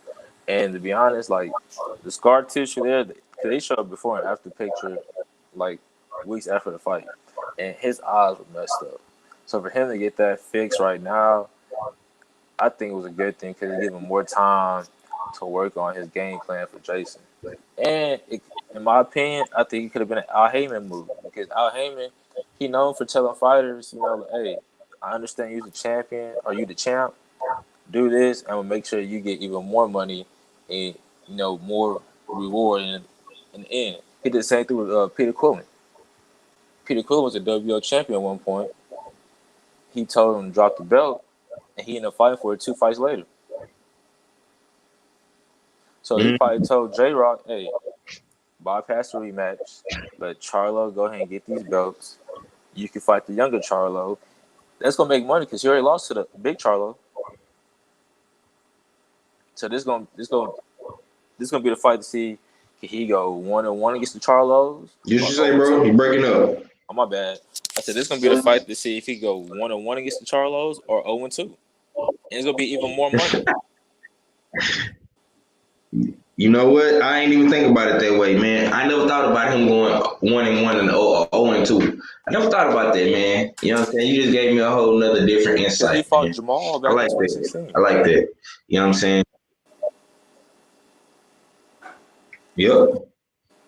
And to be honest, like the scar tissue there, cause they showed before and after picture, like weeks after the fight, and his eyes were messed up. So for him to get that fixed right now, I think it was a good thing because it gave him more time to work on his game plan for Jason. And in my opinion, I think it could have been an Al Heyman move because Al Heyman, he known for telling fighters, hey, I understand you're the champion or you the champ. Do this, and we'll make sure you get even more money and more reward in the end. He did the same thing with Peter Quillen. Peter Quillen was a WO champion at one point. He told him to drop the belt, and he ended up fighting for it 2 fights later. So he Mm, probably told J Rock, hey, bypass the rematch, let Charlo go ahead and get these belts. You can fight the younger Charlo. That's gonna make money because you already lost to the big Charlo. So this gonna be the fight to see can he go 1-1 against the Charlos You or should say, bro, 0-2. you breaking up. Oh my bad. I said this gonna be the fight to see if he go 1-1 against the Charlos or 0-2. And it's gonna be even more money. You know what? I ain't even think about it that way, man. I never thought about him going 1-1 and 0-2. I never thought about that, man. You know what I'm saying? You just gave me a whole nother different Because he insight, fought man. Jamal I back in like that. 2016. I like that. You know what I'm saying? Yep.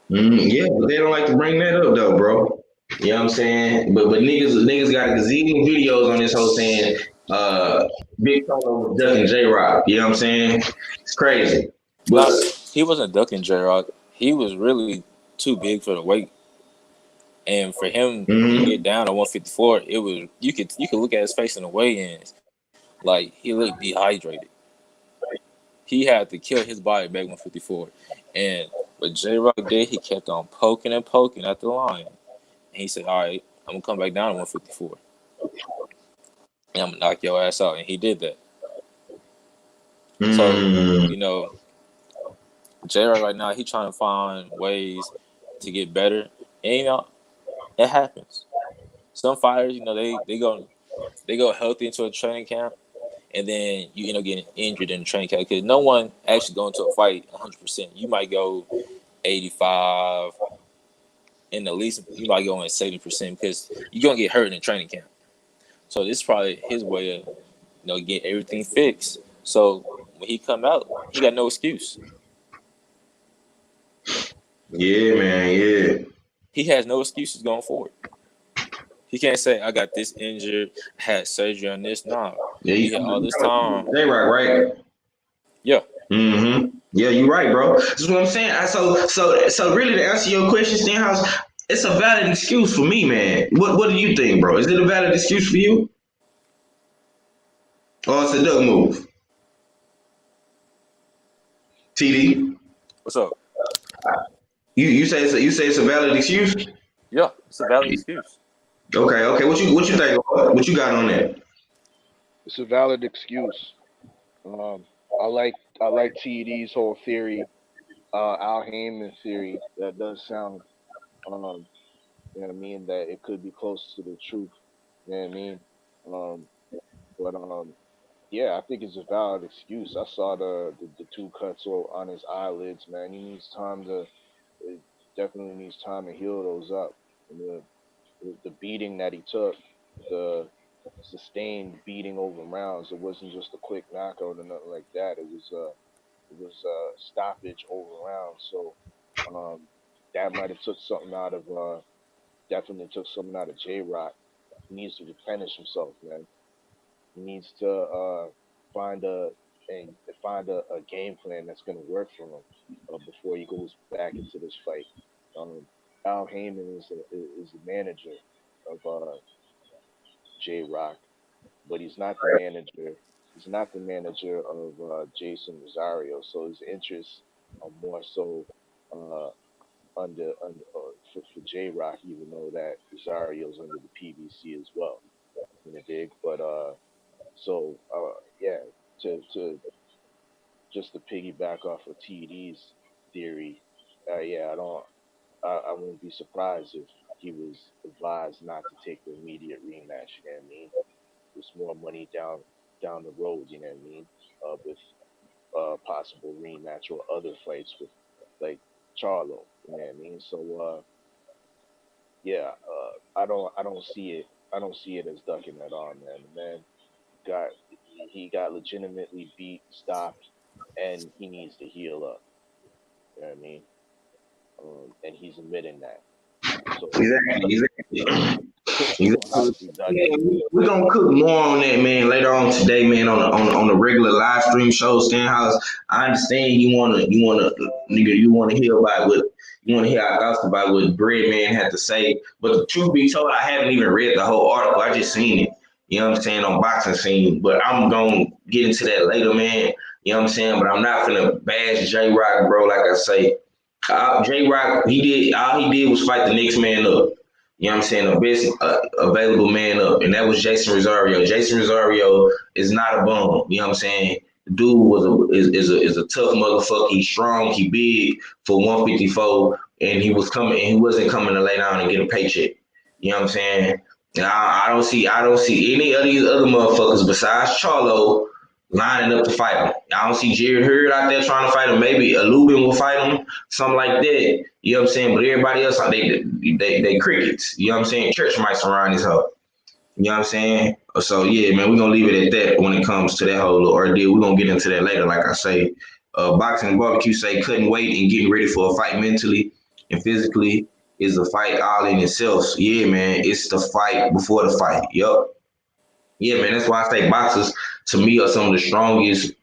Yeah, but they don't like to bring that up though, bro. You know what I'm saying? But niggas got a gazillion videos on this whole saying Big Carlo was ducking J Rock. You know what I'm saying? It's crazy. But Nah, he wasn't ducking J-Rock. He was really too big for the weight. And for him to get down to 154, it was you could look at his face in the weigh-ins, like he looked dehydrated. He had to kill his body back 154. And what J-Rock did, he kept on poking and poking at the line. And he said, all right, I'm going to come back down to 154. And I'm going to knock your ass out. And he did that. So, you know, J-Rock right now, he trying to find ways to get better. And, you know, it happens. Some fighters, you know, they go healthy into a training camp. And then you end up getting injured in the training camp. Because no one actually going to a fight 100%. You might go 85, and at least you might go in 70% because you're gonna get hurt in training camp. So this is probably his way of get everything fixed. So when he come out, he got no excuse. yeah, man, yeah. He has no excuses going forward. He can't say I got this injured, I had surgery on this. Nah, Yeah, he had all this time. J Rock, right? Yeah. Yeah, you're right, bro. That's what I'm saying. So really to answer your question, Stenhouse, it's a valid excuse for me, man. What do you think, bro? Is it a valid excuse for you? Or it's a duck move? TD? What's up? You say it's a valid excuse? Yeah, it's a valid excuse. Okay. What you think? What you got on that? It's a valid excuse. I like TD's whole theory, Al Heyman theory. That does sound, you know what I mean, that it could be close to the truth. You know what I mean? Um, but yeah, I think it's a valid excuse. I saw the two cuts on his eyelids, man. He needs time to, it definitely needs time to heal those up. And the beating that he took, the sustained beating over rounds. It wasn't just a quick knockout or nothing like that. It was stoppage over rounds. So um, that might have took something out of definitely took something out of J Rock. He needs to replenish himself, man. He needs to find a and find a game plan that's going to work for him before he goes back into this fight. Um, Al Heyman is the manager of J Rock, but he's not the manager. He's not the manager of Jason Rosario. So his interests are more so uh, for J Rock, even though that Rosario's under the PBC as well. You know, dig. But yeah, to just to piggyback off of TD's theory, yeah, I wouldn't be surprised if he was advised not to take the immediate rematch. You know what I mean? There's more money down the road. You know what I mean? With possible rematch or other fights with like Charlo. You know what I mean? So yeah, I don't see it. I don't see it as ducking at all, man. The man got he got legitimately beat, stopped, and he needs to heal up. You know what I mean? And he's admitting that. So Exactly. obviously ducking. Yeah, we're gonna cook more on that, man, later on today, man, on the regular live stream show, Stenhouse. I understand you wanna hear about what you wanna hear our thoughts about what Bread Man had to say. But the truth be told, I haven't even read the whole article. I just seen it. You know what I'm saying, on Boxing Scene. But I'm gonna get into that later, man. You know what I'm saying? But I'm not gonna bash J Rock, bro, like I say. J Rock, all he did was fight the next man up. You know what I'm saying? The best available man up, and that was Jason Rosario. Jason Rosario is not a bum. You know what I'm saying? The dude is a tough motherfucker. He's strong. He big for 154, and he wasn't coming to lay down and get a paycheck. You know what I'm saying? And I don't see any of these other motherfuckers besides Charlo lining up to fight him. I don't see Jared Hurd out there trying to fight him. Maybe a Lubin will fight him, something like that. You know what I'm saying? But everybody else, they crickets. You know what I'm saying? Church mice around his hoe. You know what I'm saying? So yeah, man, we're gonna leave it at that when it comes to that whole little ordeal. We're gonna get into that later, like I say. Boxing and barbecue say cutting weight and getting ready for a fight mentally and physically is a fight all in itself. So, yeah, man, it's the fight before the fight. Yup. Yeah, man, that's why I say boxers to me are some of the strongest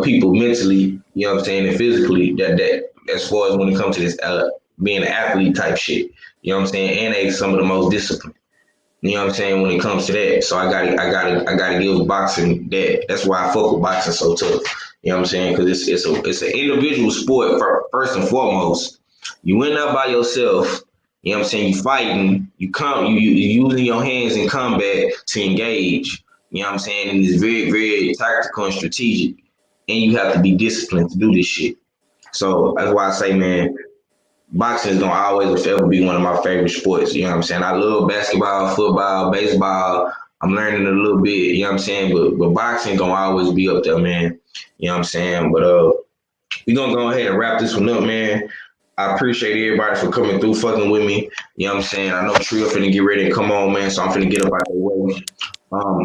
people mentally, you know what I'm saying, and physically that as far as when it comes to this being an athlete type shit. You know what I'm saying? And they some of the most disciplined. You know what I'm saying, when it comes to that. So I gotta give boxing that. That's why I fuck with boxing so tough. You know what I'm saying? Because it's an individual sport first and foremost. You went out by yourself. You know what I'm saying? You fighting. You using your hands in combat to engage. You know what I'm saying? And it's very very tactical and strategic. And you have to be disciplined to do this shit. So that's why I say, man, boxing is gonna always forever be one of my favorite sports. You know what I'm saying? I love basketball, football, baseball. I'm learning a little bit, you know what I'm saying? But boxing gonna always be up there, man. You know what I'm saying? But we're gonna go ahead and wrap this one up, man. I appreciate everybody for coming through, fucking with me. You know what I'm saying? I know Trio finna get ready and come on, man, so I'm finna get up out the way.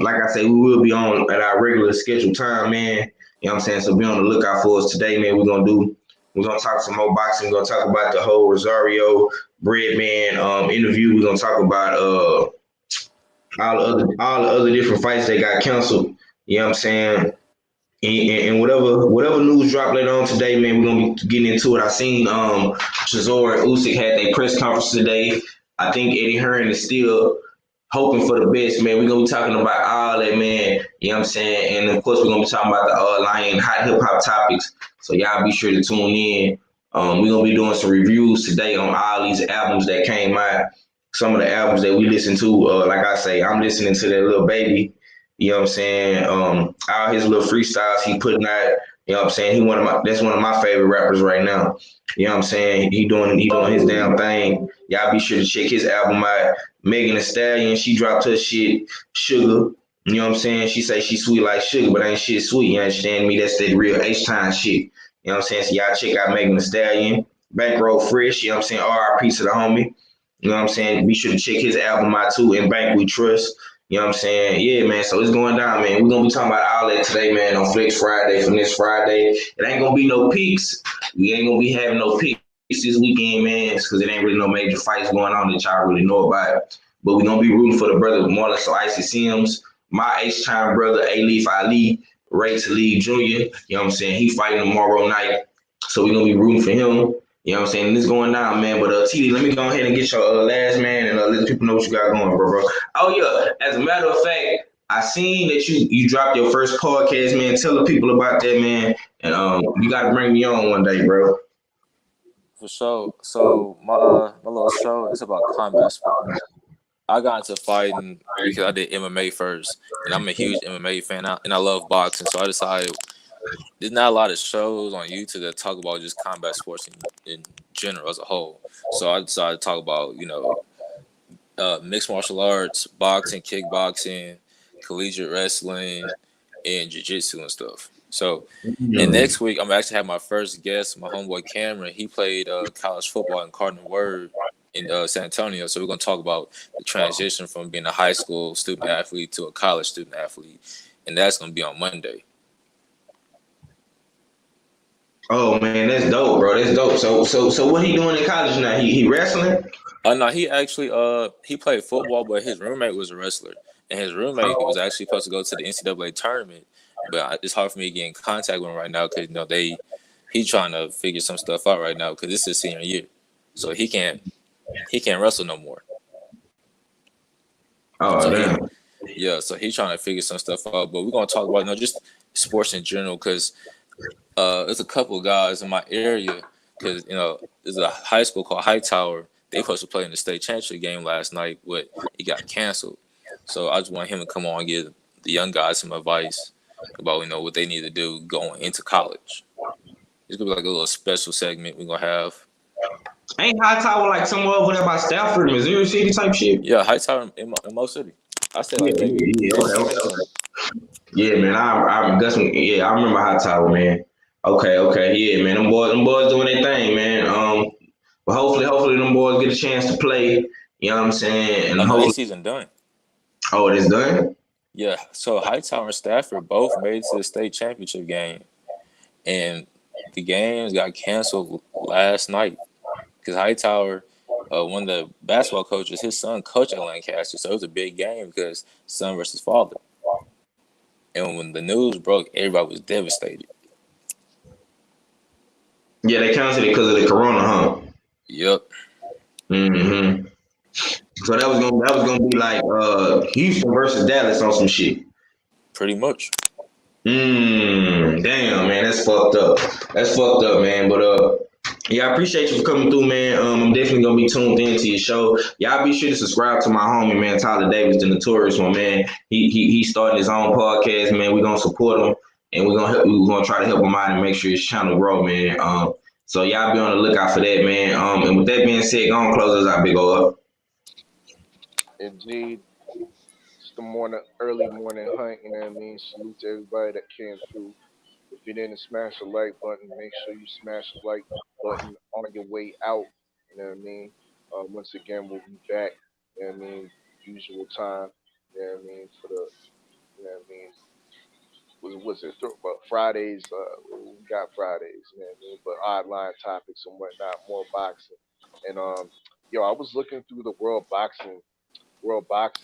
Like I say, we will be on at our regular scheduled time, man. You know what I'm saying? So be on the lookout for us today, man. We're gonna talk some more boxing. We're gonna talk about the whole Rosario Breadman interview. We're gonna talk about all the other different fights that got canceled. You know what I'm saying? And whatever news drop later on today, man, we're gonna be getting into it. I seen Chisora and Usyk had their press conference today. I think Eddie Hearn is still hoping for the best, man. We're gonna be talking about all that, man. You know what I'm saying? And of course, we're gonna be talking about the Lion hot hip hop topics. So y'all be sure to tune in. We're gonna be doing some reviews today on all these albums that came out. Some of the albums that we listen to, like I say, I'm listening to that Little Baby. You know what I'm saying? All his little freestyles he putting out. You know what I'm saying? That's one of my favorite rappers right now. You know what I'm saying? He doing his damn thing. Y'all be sure to check his album out. Megan Thee Stallion, she dropped her shit, Sugar. You know what I'm saying? She say she sweet like sugar, but ain't shit sweet. You understand me? That's that real H-Time shit. You know what I'm saying? So y'all check out Megan Thee Stallion. Bankroll Fresh, you know what I'm saying? R.I.P. to the homie. You know what I'm saying? Be sure to check his album out too, In Bank We Trust. You know what I'm saying? Yeah, man. So it's going down, man. We're going to be talking about all that today, man, on Flex Friday for next Friday. It ain't going to be no peaks. We ain't going to be having no peaks this weekend, man, because it ain't really no major fights going on that y'all really know about. But we're going to be rooting for the brother Marlon So Icy Sims, my H-Time brother, Alif Ali, Ray Talib Jr. You know what I'm saying? He fighting tomorrow night. So we're going to be rooting for him. You know what I'm saying? This going down, man. But TD, let me go ahead and get your last man and let people know what you got going, bro. Oh, yeah. As a matter of fact, I seen that you dropped your first podcast, man. Tell the people about that, man. And you got to bring me on one day, bro. For sure. So my little show is about combat sports. I got into fighting because I did MMA first, and I'm a huge MMA fan, and I love boxing. So I decided there's not a lot of shows on YouTube that talk about just combat sports in general as a whole. So I decided to talk about, mixed martial arts, boxing, kickboxing, collegiate wrestling, and jiu-jitsu and stuff. So, and next week, I'm actually have my first guest, my homeboy Cameron. He played college football in Cardinal Word in San Antonio. So we're going to talk about the transition from being a high school student athlete to a college student athlete. And that's going to be on Monday. Oh man, that's dope, bro. That's dope. So what he doing in college now? He wrestling? No, he actually he played football, but his roommate was a wrestler, and his roommate was actually supposed to go to the NCAA tournament, but it's hard for me to get in contact with him right now because he's trying to figure some stuff out right now because this is his senior year, so he can't wrestle no more. Oh so damn. So he's trying to figure some stuff out. But we're gonna talk about just sports in general because there's a couple of guys in my area because there's a high school called Hightower. They supposed to play in the state championship game last night, but it got canceled. So I just want him to come on and give the young guys some advice about what they need to do going into college. It's gonna be like a little special segment we're gonna have. Ain't Hightower like somewhere over there by Stafford, Missouri City type shit? Yeah, Hightower in Mo City. I say like maybe 15 minutes from. Yeah, man. I remember Hightower, man. Okay, yeah, man. Them boys doing their thing, man. But hopefully them boys get a chance to play. You know what I'm saying? And No, their hopefully, season done. oh, it is done. Yeah, so Hightower and Stafford both made it to the state championship game, and the games got canceled last night because Hightower, one of the basketball coaches, his son coached at Lancaster, so it was a big game because son versus father. And when the news broke, everybody was devastated. Yeah, they canceled it because of the corona, huh? Yep. Mm-hmm. So that was gonna be like Houston versus Dallas on some shit. Pretty much. Damn, man, that's fucked up. Man. But yeah, I appreciate you for coming through, man. I'm definitely gonna be tuned into your show. Y'all be sure to subscribe to my homie, man, Tyler Davis, the Notorious one, man. He started his own podcast, man. We're gonna support him and we're gonna try to help him out and make sure his channel grow, man. So y'all be on the lookout for that, man. And with that being said, go on close us out, big ol'. Indeed. It's the early morning hunt, you know what I mean? Salute to everybody that came through. If you didn't smash the like button, make sure you smash the like button on your way out. You know what I mean? Once again, we'll be back. You know what I mean? Usual time. You know what I mean? For the, you know what I mean? What's it? But Fridays, we got Fridays. You know what I mean? But odd line topics and whatnot, more boxing. And I was looking through the World Boxing News.net.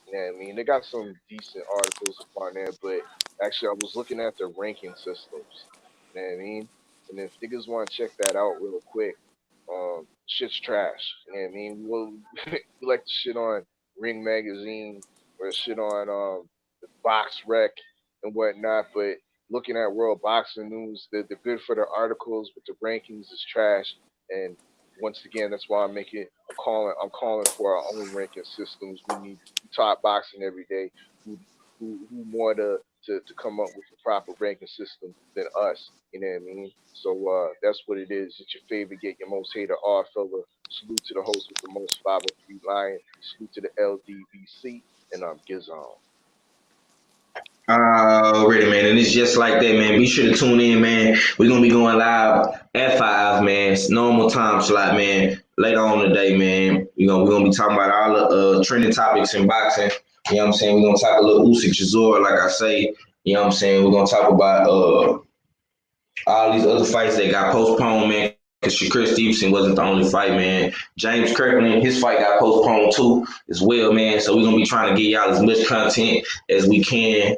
You know what I mean? They got some decent articles up on there, but actually I was looking at the ranking systems. You know what I mean? And if niggas want to check that out real quick, shit's trash. You know what I mean? We like to shit on Ring Magazine or shit on Box Rec and whatnot, but looking at World Boxing News, they're good for their articles, but the rankings is trash. And once again, that's why I'm calling for our own ranking systems. We need top boxing every day. Who more to come up with a proper ranking system than us? You know what I mean? So that's what it is. It's your favorite, get your most hated R fella. Salute to the host with the most 503 Lion. Salute to the LDBC, and I'm Gizon. Already, man, and it's just like that, man. Be sure to tune in, man. We're gonna be going live at 5, man. It's normal time slot, man. Later on today, man. We're gonna be talking about all the trending topics in boxing. You know what I'm saying? We're gonna talk a little Usyk Chisora, like I say. You know what I'm saying? We're gonna talk about all these other fights that got postponed, man. Because Shakur Stevenson wasn't the only fight, man. James Kirkland, his fight got postponed too, as well, man. So we're gonna be trying to get y'all as much content as we can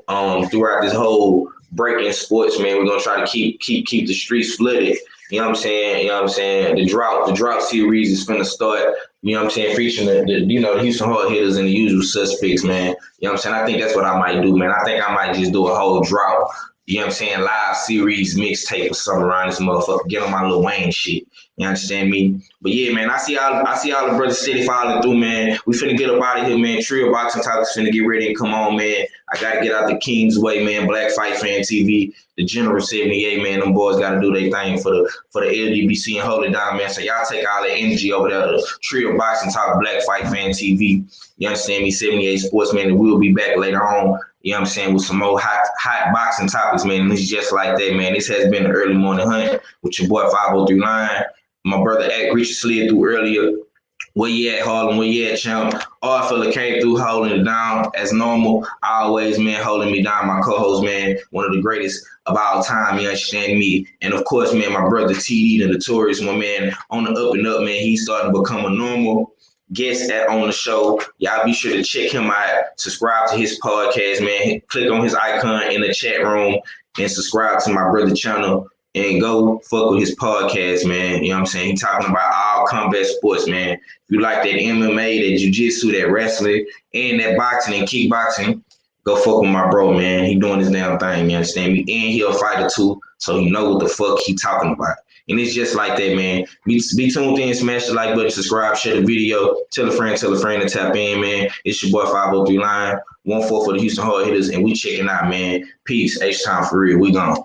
throughout this whole break in sports, man. We're gonna try to keep the streets flooded. You know what I'm saying? The drought series is gonna start. You know what I'm saying? Featuring the Houston Hard Hitters and the usual suspects, man. You know what I'm saying? I think that's what I might do, man. I think I might just do a whole drought. You know what I'm saying? Live series mixtape or something around this motherfucker. Get on my Lil Wayne shit. You understand me? But yeah, man, I see all the brothers steady following through, man. We finna get up out of here, man. Trio Boxing Talks finna get ready and come on, man. I gotta get out the King's Way, man. Black Fight Fan TV, the General 78, man. Them boys gotta do their thing for the LDBC and hold it down, man. So y'all take all that energy over there to Trio Boxing Talk, Black Fight Fan TV. You understand me? 78 Sports, man. And we'll be back later on. You know what I'm saying, with some more hot boxing topics, man. And it's just like that, man. This has been the early morning hunt with your boy 503 Lion. My brother Richard slid through earlier. Where you at, Harlem? Where you at, champ? All fella came through holding it down as normal. Always, man, holding me down. My co-host, man, one of the greatest of all time. You understand me? And of course, man, my brother TD, the Notorious one, man, on the up and up, man. He's starting to become a normal guest on the show. Y'all be sure to check him out. Subscribe to his podcast, man. Click on his icon in the chat room and subscribe to my brother channel and go fuck with his podcast, man. You know what I'm saying? He talking about all combat sports, man. If you like that MMA, that jiu-jitsu, that wrestling, and that boxing and kickboxing, go fuck with my bro, man. He doing his damn thing, you understand me? And he a fighter too. so you know what the fuck he talking about. And it's just like that, man. Be tuned in, smash the like button, subscribe, share the video, tell a friend to tap in, man. It's your boy 503 Line, 1-4 for the Houston Hardhitters, and we checking out, man. Peace. H-Time for real. We gone.